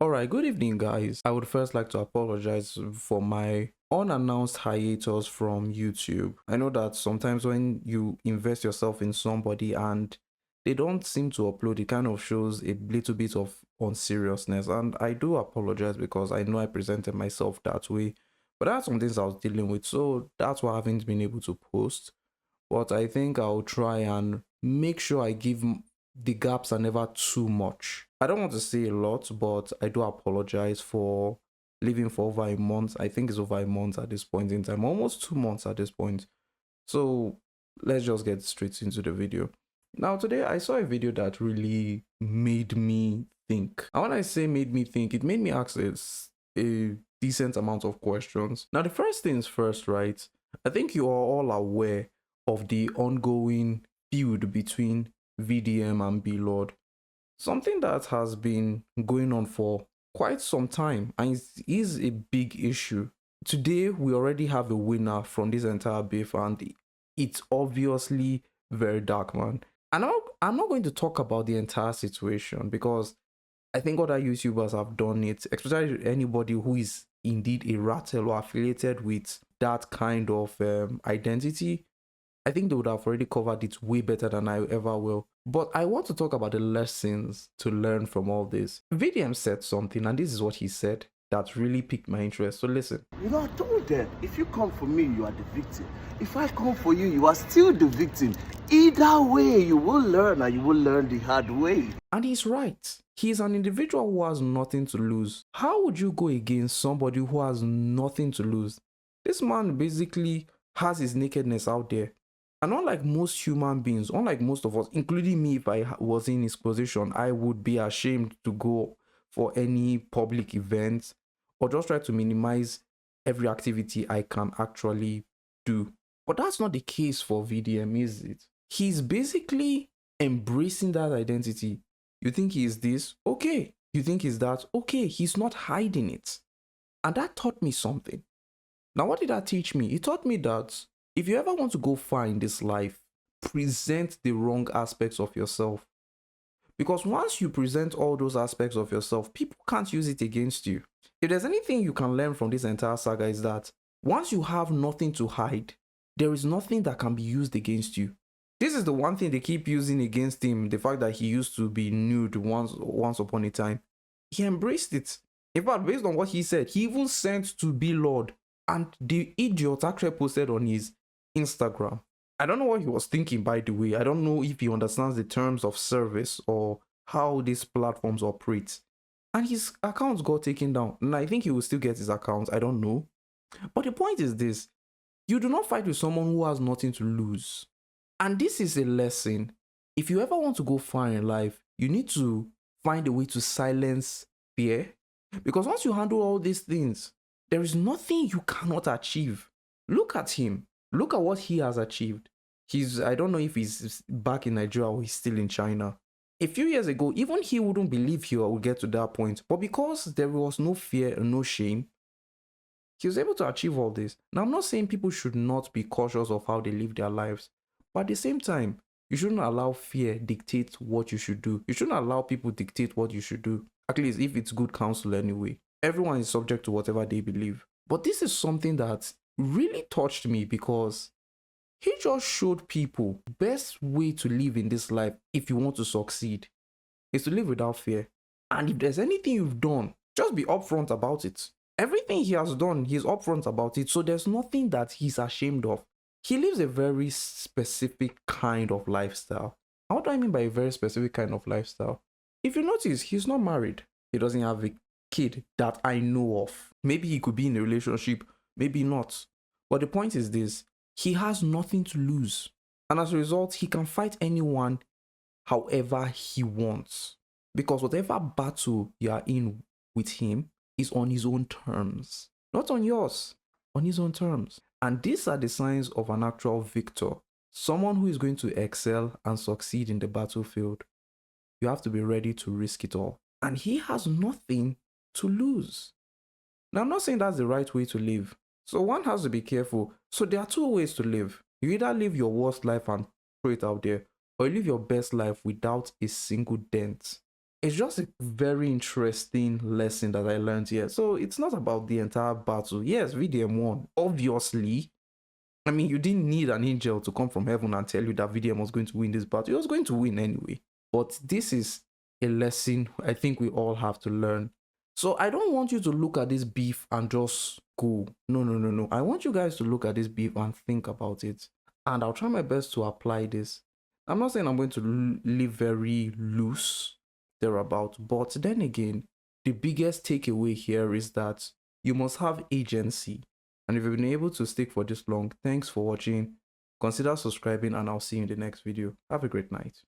Alright, good evening, guys. I would first like to apologize for my unannounced hiatus from YouTube. I know that sometimes when you invest yourself in somebody and they don't seem to upload, it kind of shows a little bit of unseriousness. And I do apologize because I know I presented myself that way. But that's some things I was dealing with, so that's why I haven't been able to post. But I think I'll try and make sure I give the gaps are never too much. I don't want to say a lot, but I do apologize for leaving for over a month. I think it's over a month at this point in time, almost 2 months at this point. So let's just get straight into the video. Now, today I saw a video that really made me think. And when I say made me think, it made me ask a decent amount of questions. Now, the first things first, right? I think you are all aware of the ongoing feud between VDM and BLORD. Something that has been going on for quite some time and it is a big issue. Today, we already have a winner from this entire beef, and it's obviously very dark, man. And I'm not going to talk about the entire situation because I think other YouTubers have done it, especially anybody who is indeed a rattle or affiliated with that kind of identity. I think they would have already covered it way better than I ever will. But I want to talk about the lessons to learn from all this. VDM said something, and this is what he said that really piqued my interest. So listen. I told them, if you come for me, you are the victim. If I come for you, you are still the victim. Either way, you will learn, and you will learn the hard way. And he's right. He is an individual who has nothing to lose. How would you go against somebody who has nothing to lose? This man basically has his nakedness out there. And unlike most human beings, unlike most of us, including me, if I was in his position, I would be ashamed to go for any public events or just try to minimize every activity I can actually do. But that's not the case for VDM, is it? He's basically embracing that identity. You think he is this? Okay. You think he's that? Okay. He's not hiding it. And that taught me something. Now, what did that teach me? It taught me that if you ever want to go far in this life, present the wrong aspects of yourself. Because once you present all those aspects of yourself, people can't use it against you. If there's anything you can learn from this entire saga, is that once you have nothing to hide, there is nothing that can be used against you. This is the one thing they keep using against him, the fact that he used to be nude once upon a time. He embraced it. In fact, based on what he said, he even sent to BLORD, and the idiot actually posted on his Instagram. I don't know what he was thinking, by the way. I don't know if he understands the terms of service or how these platforms operate. And his account got taken down. And I think he will still get his account. I don't know. But the point is this. You do not fight with someone who has nothing to lose. And this is a lesson. If you ever want to go far in life, you need to find a way to silence fear. Because once you handle all these things, there is nothing you cannot achieve. Look at him. Look at what he has achieved. I don't know if he's back in Nigeria or he's still in China. A few years ago, even he wouldn't believe he would get to that point. But because there was no fear and no shame, he was able to achieve all this. Now, I'm not saying people should not be cautious of how they live their lives. But at the same time, you shouldn't allow fear dictate what you should do. You shouldn't allow people dictate what you should do. At least if it's good counsel anyway. Everyone is subject to whatever they believe. But this is something that really touched me because he just showed people the best way to live in this life if you want to succeed is to live without fear. And if there's anything you've done, just be upfront about it. Everything he has done, he's upfront about it. So there's nothing that he's ashamed of. He lives a very specific kind of lifestyle. And what do I mean by a very specific kind of lifestyle? If you notice, he's not married. He doesn't have a kid that I know of. Maybe he could be in a relationship, maybe not. But the point is this, he has nothing to lose. And as a result, he can fight anyone however he wants. Because whatever battle you are in with him is on his own terms. Not on yours, on his own terms. And these are the signs of an actual victor. Someone who is going to excel and succeed in the battlefield. You have to be ready to risk it all. And he has nothing to lose. Now, I'm not saying that's the right way to live. So one has to be careful. So there are two ways to live. You either live your worst life and throw it out there, or you live your best life without a single dent. it's just a very interesting lesson that I learned here. So it's not about the entire battle. Yes, VDM won, obviously. I mean, you didn't need an angel to come from heaven and tell you that VDM was going to win this battle. He was going to win anyway. But this is a lesson I think we all have to learn. So I don't want you to look at this beef and just go. No, no, no, no. I want you guys to look at this beef and think about it. And I'll try my best to apply this. I'm not saying I'm going to live very loose thereabout, but then again, the biggest takeaway here is that you must have agency. And if you've been able to stick for this long, thanks for watching. Consider subscribing and I'll see you in the next video. Have a great night.